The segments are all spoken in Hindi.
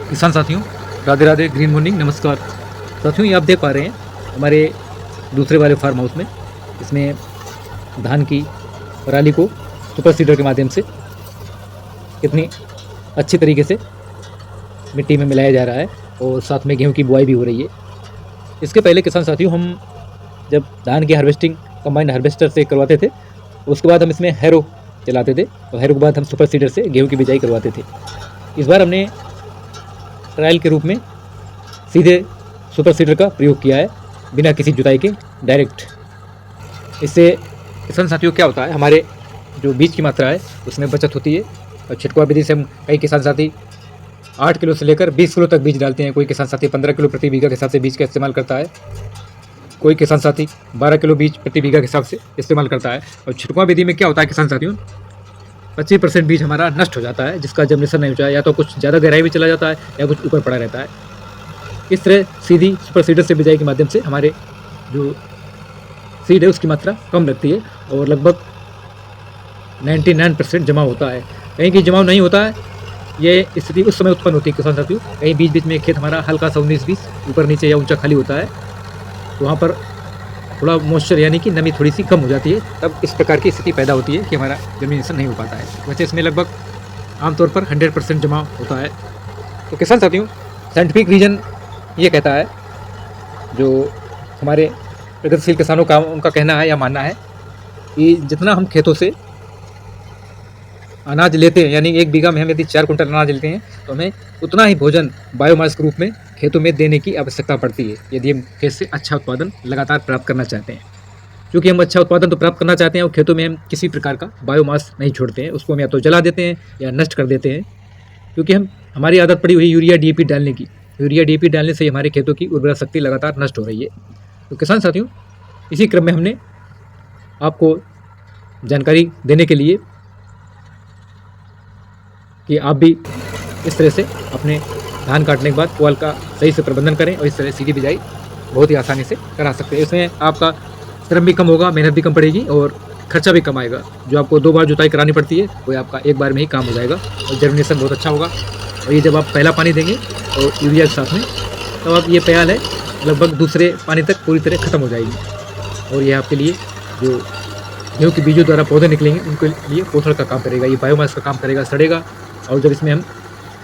किसान साथियों, राधे राधे, ग्रीन मॉर्निंग, नमस्कार। साथियों, ये आप देख पा रहे हैं हमारे दूसरे वाले फार्म हाउस में, इसमें धान की पराली को सुपर सीडर के माध्यम से कितनी अच्छी तरीके से मिट्टी में मिलाया जा रहा है और साथ में गेहूं की बुआई भी हो रही है। इसके पहले किसान साथियों, हम जब धान की हार्वेस्टिंग कंबाइन हार्वेस्टर से करवाते थे, उसके बाद हम इसमें हैरो चलाते थे और हैरो के बाद हम सुपर सीडर से गेहूँ की बिजाई करवाते थे। इस बार हमने ट्रायल के रूप में सीधे सुपर सीडर का प्रयोग किया है, बिना किसी जुताई के, डायरेक्ट। इससे किसान साथियों क्या होता है, हमारे जो बीज की मात्रा है उसमें बचत होती है। और छिटकुआ विधि से हम कई किसान साथी 8 किलो से लेकर 20 किलो तक बीज डालते हैं। कोई किसान साथी 15 किलो प्रति बीघा के हिसाब से बीज का इस्तेमाल करता है, कोई किसान साथी 12 किलो बीज प्रति बीघा के हिसाब से इस्तेमाल करता है। और छिटकुआ विधि में क्या होता है किसान साथियों, 25% बीज हमारा नष्ट हो जाता है, जिसका जर्मिनेशन नहीं होता है, या तो कुछ ज़्यादा गहराई में चला जाता है या कुछ ऊपर पड़ा रहता है। इस तरह सीधी सुपर सीडर से बिजाई के माध्यम से हमारे जो सीड है उसकी मात्रा कम लगती है और लगभग 99% जमाव होता है। कहीं की जमाव नहीं होता है, ये स्थिति उस समय उत्पन्न होती है किसान साथियों, कहीं बीच बीच में खेत हमारा हल्का सा 19-20 ऊपर नीचे या ऊंचा खाली होता है, तो वहाँ पर थोड़ा मॉइस्चर यानी कि नमी थोड़ी सी कम हो जाती है, तब इस प्रकार की स्थिति पैदा होती है कि हमारा जर्मिनेशन नहीं हो पाता है। वैसे इसमें लगभग आमतौर पर 100% जमाव होता है। तो किसान साथियों, साइंटिफिक रीजन ये कहता है, जो हमारे प्रगतिशील किसानों का उनका कहना है या मानना है, कि जितना हम खेतों से अनाज लेते हैं, यानी 1 बीघा में हम यदि 4 कुंटल अनाज लेते हैं, तो हमें उतना ही भोजन बायोमास के रूप में खेतों में देने की आवश्यकता पड़ती है, यदि हम खेत से अच्छा उत्पादन लगातार प्राप्त करना चाहते हैं। क्योंकि हम अच्छा उत्पादन तो प्राप्त करना चाहते हैं और खेतों में हम किसी प्रकार का बायोमास नहीं छोड़ते हैं, उसको हम या तो जला देते हैं या नष्ट कर देते हैं। क्योंकि हमारी आदत पड़ी हुई यूरिया DAP डालने की, यूरिया DAP डालने से हमारे खेतों की उर्वरा शक्ति लगातार नष्ट हो रही है। तो किसान साथियों, इसी क्रम में हमने आपको जानकारी देने के लिए कि आप भी इस तरह से अपने धान काटने के बाद पुआल का सही से प्रबंधन करें और इस तरह सीधी बिजाई बहुत ही आसानी से करा सकते हैं। इसमें आपका श्रम भी कम होगा, मेहनत भी कम पड़ेगी और खर्चा भी कम आएगा। जो आपको 2 बार जुताई करानी पड़ती है, वो आपका 1 बार में ही काम हो जाएगा और जर्मिनेशन बहुत अच्छा होगा। और ये जब आप पहला पानी देंगे और यूरिया के साथ में, तब आप ये प्याल है लगभग दूसरे पानी तक पूरी तरह ख़त्म हो जाएगी। और ये आपके लिए जो गेहूँ के बीजों द्वारा पौधे निकलेंगे, उनके लिए पोषण का काम करेगा, ये बायोमास का काम करेगा, सड़ेगा। और जब इसमें हम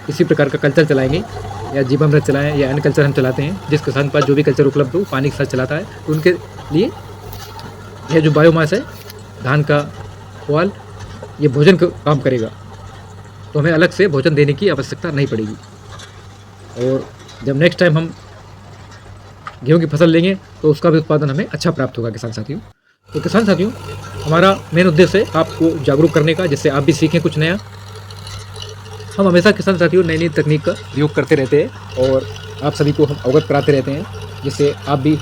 किसी प्रकार का कल्चर चलाएंगे या जीवामृत चलाएं या अन्य कल्चर हम चलाते हैं, जिस किसान के पास जो भी कल्चर उपलब्ध हो, पानी के साथ चलाता है, तो उनके लिए यह जो बायोमास है, धान का पुआल, ये भोजन का काम करेगा। तो हमें अलग से भोजन देने की आवश्यकता नहीं पड़ेगी। और जब नेक्स्ट टाइम हम गेहूँ की फसल लेंगे, तो उसका भी उत्पादन हमें अच्छा प्राप्त होगा किसान साथियों। तो किसान साथियों, हमारा मेन उद्देश्य है आपको जागरूक करने का, जिससे आप भी सीखें कुछ नया। हम हमेशा किसान साथियों नई नई तकनीक का प्रयोग करते रहते हैं और आप सभी को हम अवगत कराते रहते हैं, जिससे आप भी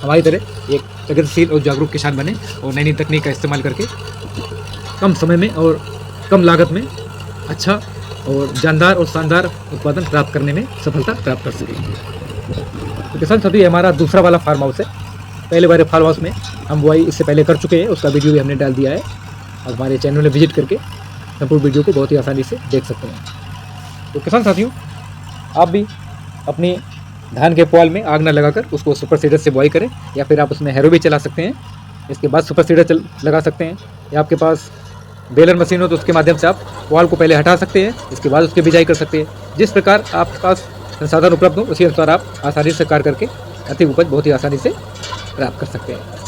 हमारी तरह एक प्रगतिशील और जागरूक किसान बने और नई नई तकनीक का इस्तेमाल करके कम समय में और कम लागत में अच्छा और जानदार और शानदार उत्पादन प्राप्त करने में सफलता प्राप्त कर सकेंगे। तो किसान साथियों, हमारा दूसरा वाला फार्म हाउस है। पहले वाले फार्म हाउस में हम बुआई इससे पहले कर चुके हैं, उसका वीडियो भी हमने डाल दिया है। अब हमारे चैनल में विजिट करके संपूर्ण वीडियो को बहुत ही आसानी से देख सकते हैं। तो किसान साथियों, आप भी अपनी धान के पुआल में आग न लगाकर उसको सुपर सीडर से बुआई करें, या फिर आप उसमें हैरो भी चला सकते हैं, इसके बाद सुपर सीडर लगा सकते हैं। या आपके पास बेलर मशीन हो तो उसके माध्यम से आप पुआल को पहले हटा सकते हैं, इसके बाद उसकी बिजाई कर सकते हैं। जिस प्रकार आपके पास संसाधन उपलब्ध हो, उसी अनुसार आप आसानी से कार्य करके आर्थिक उपज बहुत ही आसानी से प्राप्त कर सकते हैं।